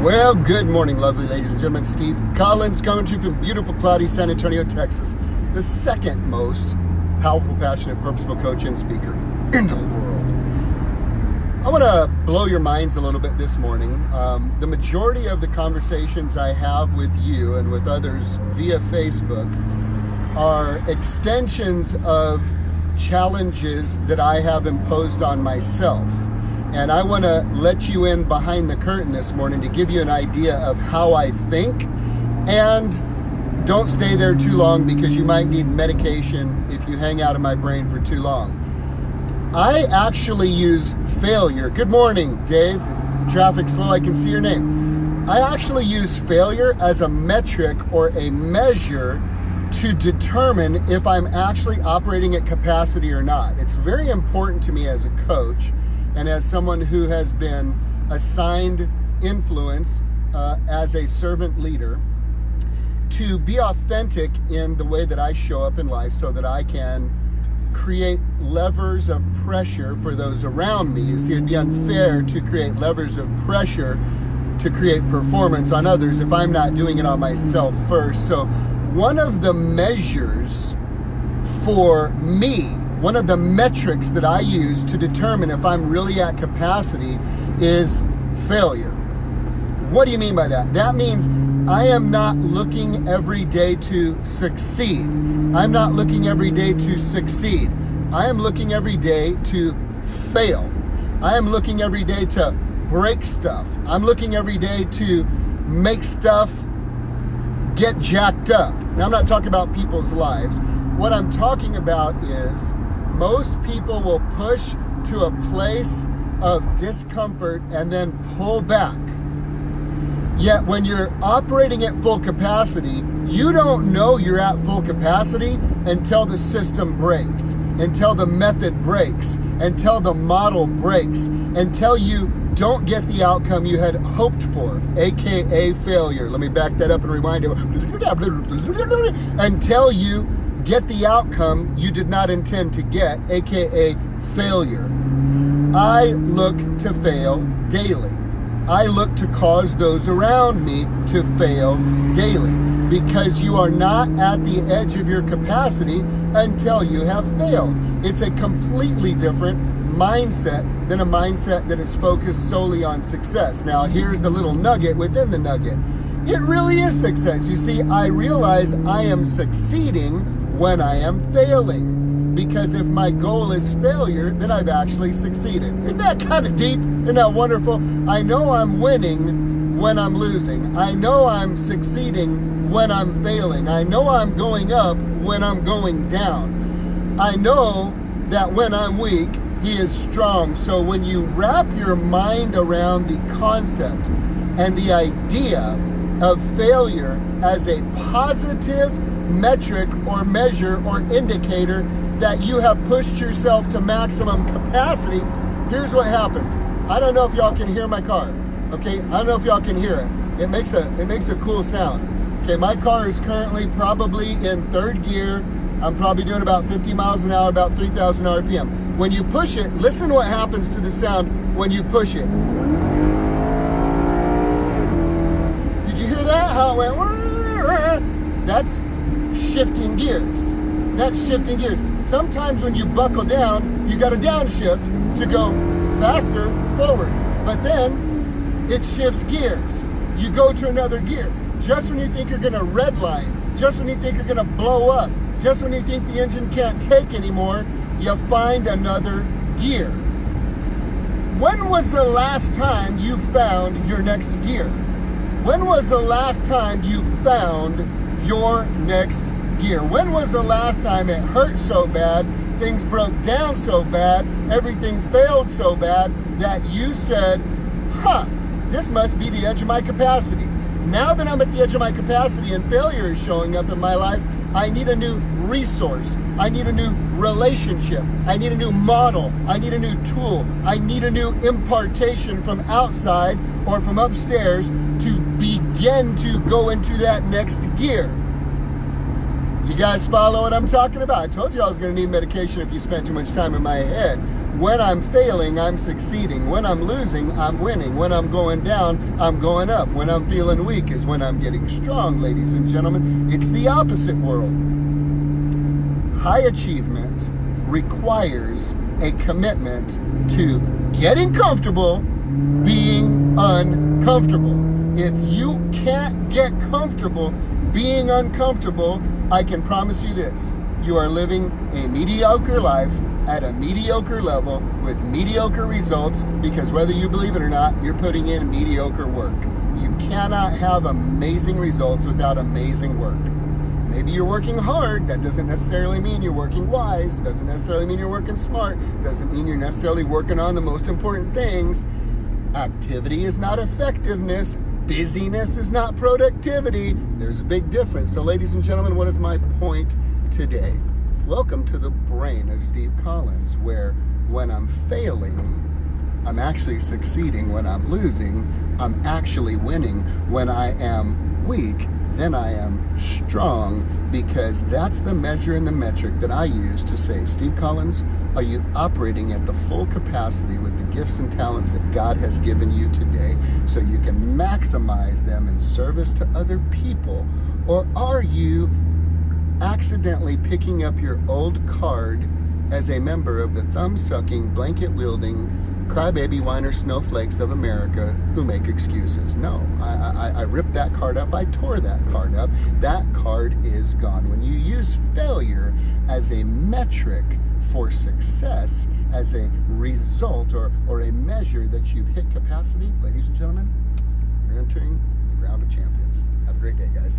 Well, good morning, lovely ladies and gentlemen. Steve Collins coming to you from beautiful, cloudy San Antonio, Texas. The second most powerful, passionate, purposeful coach and speaker in the world. I want to blow your minds a little bit this morning. The majority of the conversations I have with you and with others via Facebook are extensions of challenges that I have imposed on myself. And I want to let you in behind the curtain this morning to give you an idea of how I think. And don't stay there too long because you might need medication if you hang out in my brain for too long. I actually use failure. Good morning, Dave. Traffic slow, I can see your name. I actually use failure as a metric or a measure to determine if I'm actually operating at capacity or not. It's very important to me as a coach and as someone who has been assigned influence as a servant leader to be authentic in the way that I show up in life so that I can create levers of pressure for those around me. You see, it'd be unfair to create levers of pressure to create performance on others if I'm not doing it on myself first. So one of the measures for me, one of the metrics that I use to determine if I'm really at capacity is failure. What do you mean by that? That means I am not looking every day to succeed. I'm not looking every day to succeed. I am looking every day to fail. I am looking every day to break stuff. I'm looking every day to make stuff get jacked up. Now, I'm not talking about people's lives. What I'm talking about is most people will push to a place of discomfort and then pull back. Yet when you're operating at full capacity, you don't know you're at full capacity until the system breaks, until the method breaks, until the model breaks, until you don't get the outcome you had hoped for, aka failure. Let me back that up and rewind it. Until you get the outcome you did not intend to get, aka failure. I look to fail daily. I look to cause those around me to fail daily because you are not at the edge of your capacity until you have failed. It's a completely different mindset than a mindset that is focused solely on success. Now, here's the little nugget within the nugget. It really is success. You see, I realize I am succeeding when I am failing. Because if my goal is failure, then I've actually succeeded. Isn't that kind of deep? Isn't that wonderful? I know I'm winning when I'm losing. I know I'm succeeding when I'm failing. I know I'm going up when I'm going down. I know that when I'm weak, He is strong. So when you wrap your mind around the concept and the idea of failure as a positive metric or measure or indicator that you have pushed yourself to maximum capacity, here's what happens. I don't know if y'all can hear my car. Okay, I don't know if y'all can hear it. It makes a cool sound. Okay, my car is currently probably in third gear. I'm probably doing about 50 miles an hour, about 3,000 RPM. When you push it, listen what happens to the sound when you push it. Did you hear that? How it went? That's shifting gears. That's shifting gears. Sometimes when you buckle down, you got to downshift to go faster forward. But then it shifts gears. You go to another gear. Just when you think you're going to redline, just when you think you're going to blow up, just when you think the engine can't take anymore, you find another gear. When was the last time you found your next gear? When was the last time you found your next gear? When was the last time it hurt so bad, things broke down so bad, everything failed so bad that you said, this must be the edge of my capacity. Now that I'm at the edge of my capacity and failure is showing up in my life, I need a new resource. I need a new relationship. I need a new model. I need a new tool. I need a new impartation from outside or from upstairs to begin to go into that next gear. You guys follow what I'm talking about? I told you I was going to need medication if you spent too much time in my head. When I'm failing, I'm succeeding. When I'm losing, I'm winning. When I'm going down, I'm going up. When I'm feeling weak is when I'm getting strong, ladies and gentlemen. It's the opposite world. High achievement requires a commitment to getting comfortable, being uncomfortable. If you can't get comfortable being uncomfortable, I can promise you this: you are living a mediocre life at a mediocre level with mediocre results, because whether you believe it or not, you're putting in mediocre work. You cannot have amazing results without amazing work. Maybe you're working hard. That doesn't necessarily mean you're working wise. Doesn't necessarily mean you're working smart. Doesn't mean you're necessarily working on the most important things. Activity is not effectiveness. Busyness is not productivity. There's a big difference. So, ladies and gentlemen, what is my point today? Welcome to the brain of Steve Collins, where when I'm failing, I'm actually succeeding. When I'm losing, I'm actually winning. When I am weak, then I am strong, because that's the measure and the metric that I use to say, Steve Collins, are you operating at the full capacity with the gifts and talents that God has given you today so you can maximize them in service to other people? Or are you accidentally picking up your old card as a member of the thumb-sucking, blanket-wielding, crybaby whiner snowflakes of America who make excuses? No, I ripped that card up. I tore that card up. That card is gone. When you use failure as a metric for success, as a result or a measure that you've hit capacity, ladies and gentlemen, you're entering the ground of champions. Have a great day, guys.